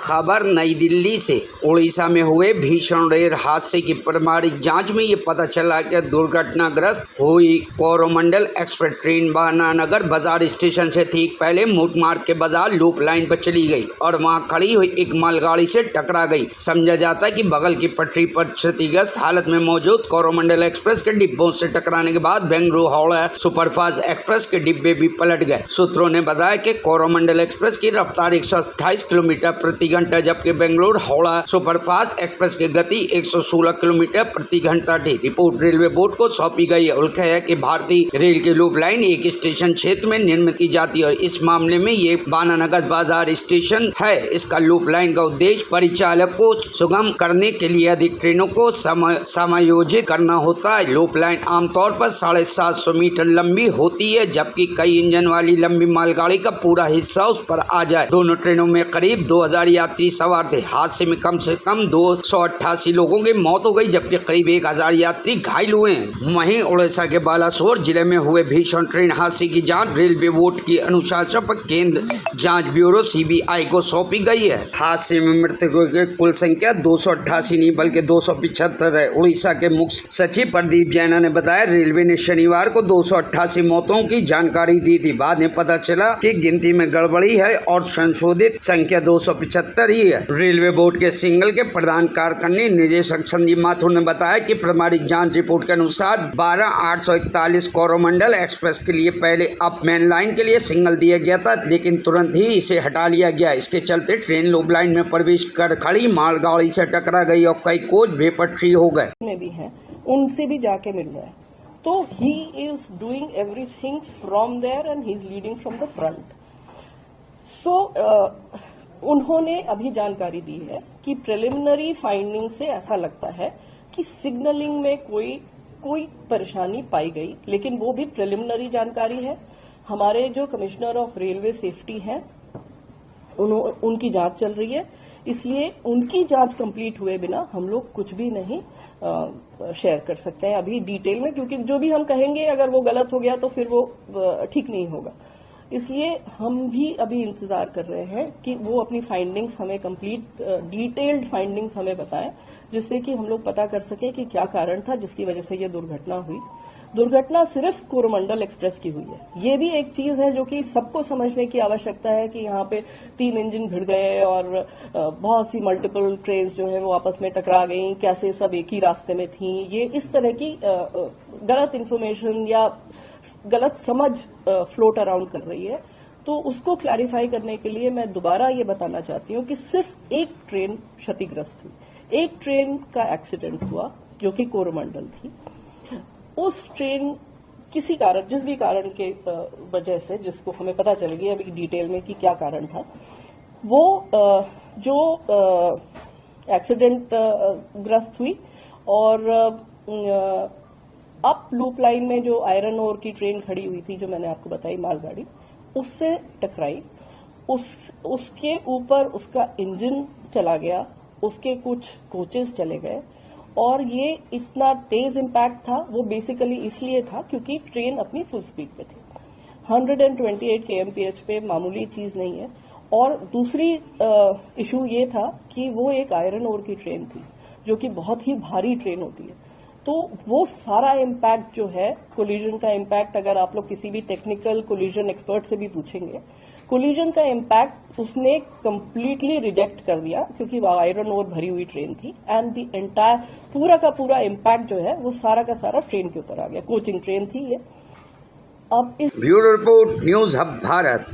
खबर नई दिल्ली से। उड़ीसा में हुए भीषण रेल हादसे की प्रारंभिक जांच में ये पता चला कि दुर्घटनाग्रस्त हुई कोरोमंडल एक्सप्रेस ट्रेन बानानगर बाजार स्टेशन से ठीक पहले मुख्य मार्ग के बाजार लूप लाइन पर चली गई और वहां खड़ी हुई एक मालगाड़ी से टकरा गई। समझा जाता है कि बगल की पटरी पर क्षतिग्रस्त हालत में मौजूद कोरोमंडल एक्सप्रेस के डिब्बों से टकराने के बाद बेंगलुरु हावड़ा सुपरफास्ट एक्सप्रेस के डिब्बे भी पलट गए। सूत्रों ने बताया कि कोरोमंडल एक्सप्रेस की रफ्तार 128 किलोमीटर प्रति घंटा जबकि बेंगलुरु हावड़ा सुपरफास्ट एक्सप्रेस की गति 116 किलोमीटर प्रति घंटा थी। रिपोर्ट रेलवे बोर्ड को सौंपी गई है। उल्लेख है कि भारतीय रेल की लूप लाइन एक स्टेशन क्षेत्र में निर्मित की जाती है और इस मामले में ये बानानगर बाजार स्टेशन है। इसका लूप लाइन का उद्देश्य परिचालक को सुगम करने के लिए अधिक ट्रेनों को समायोजित करना होता है। लूप लाइन आमतौर पर 750 मीटर लंबी होती है जबकि कई इंजन वाली लंबी मालगाड़ी का पूरा हिस्सा उस पर आ जाए। दोनों ट्रेनों में करीब 2000 यात्री सवार थे। हादसे में कम से कम 288 लोगों की मौत हो गई जबकि करीब 1000 यात्री घायल हुए हैं। वहीं उड़ीसा के बालासोर जिले में हुए भीषण ट्रेन हादसे की जांच रेलवे बोर्ड की अनुशंसा पर केंद्र जांच ब्यूरो (CBI) को सौंपी गई है। हादसे में मृतकों की कुल संख्या 288 नहीं बल्कि 275 है। उड़ीसा के मुख्य सचिव प्रदीप जैना ने बताया, रेलवे ने शनिवार को 288 मौतों की जानकारी दी थी। बाद में पता चला कि गिनती में गड़बड़ी है और संशोधित संख्या 275 ही है। रेलवे बोर्ड के सिंगल के प्रधान कार्यकारी निदेशक संजीव माथुर ने बताया कि प्रारंभिक जांच रिपोर्ट के अनुसार 12,841 कोरोमंडल एक्सप्रेस के लिए पहले अप मेन लाइन के लिए सिग्नल दिया गया था लेकिन तुरंत ही इसे हटा लिया गया। इसके चलते ट्रेन लूप लाइन में प्रवेश कर खड़ी मालगाड़ी से टकरा गई और कई कोच बेपटरी हो गए। में भी हैं, उनसे भी जाके मिल रहा है। तो he is doing everything from there and he is leading from the front. So उन्होंने अभी जानकारी दी है कि प्रिलिमिनरी फाइंडिंग से ऐसा लगता है कि सिग्नलिंग में कोई परेशानी पाई गई, लेकिन वो भी प्रिलिमिनरी जानकारी है। हमारे जो कमिश्नर ऑफ रेलवे सेफ्टी हैं उनकी जांच चल रही है, इसलिए उनकी जांच कंप्लीट हुए बिना हम लोग कुछ भी नहीं शेयर कर सकते हैं अभी डिटेल में, क्योंकि जो भी हम कहेंगे अगर वो गलत हो गया तो फिर वो ठीक नहीं होगा। इसलिए हम भी अभी इंतजार कर रहे हैं कि वो अपनी फाइंडिंग्स हमें कंप्लीट डिटेल्ड फाइंडिंग्स हमें बताएं, जिससे कि हम लोग पता कर सके कि क्या कारण था जिसकी वजह से ये दुर्घटना हुई। दुर्घटना सिर्फ कोरोमंडल एक्सप्रेस की हुई है। ये भी एक चीज है जो कि सबको समझने की आवश्यकता है कि यहाँ पे 3 इंजन भिड़ गए और बहुत सी मल्टीपल ट्रेन जो है वो आपस में टकरा गई, कैसे सब एक ही रास्ते में थी। ये इस तरह की गलत इन्फॉर्मेशन या गलत समझ फ्लोट अराउंड कर रही है। तो उसको क्लैरिफाई करने के लिए मैं दोबारा ये बताना चाहती हूँ कि सिर्फ एक ट्रेन क्षतिग्रस्त हुई, एक ट्रेन का एक्सीडेंट हुआ जो कि कोरोमंडल थी। उस ट्रेन किसी कारण, जिस भी कारण के वजह से, जिसको हमें पता चल गया अभी डिटेल में कि क्या कारण था, वो जो एक्सीडेंट ग्रस्त हुई और अप लूप लाइन में जो आयरन ओर की ट्रेन खड़ी हुई थी, जो मैंने आपको बताई मालगाड़ी, उससे टकराई। उसके ऊपर उसका इंजन चला गया, उसके कुछ कोचेस चले गए और ये इतना तेज इम्पैक्ट था वो बेसिकली इसलिए था क्योंकि ट्रेन अपनी फुल स्पीड पे थी। 128 kmph पे मामूली चीज नहीं है। और दूसरी इशू ये था कि वो एक आयरन ओर की ट्रेन थी जो कि बहुत ही भारी ट्रेन होती है। तो वो सारा इम्पैक्ट जो है, कोलिजन का इम्पैक्ट, अगर आप लोग किसी भी टेक्निकल कोलिजन एक्सपर्ट से भी पूछेंगे, कोलिजन का इम्पैक्ट उसने कंप्लीटली रिजेक्ट कर दिया क्योंकि वो आयरन ओर भरी हुई ट्रेन थी। एंड द एंटायर पूरा का पूरा इम्पैक्ट जो है वो सारा का सारा ट्रेन के ऊपर आ गया। कोचिंग ट्रेन थी ये। अब इस bureau report, news hub Bharat.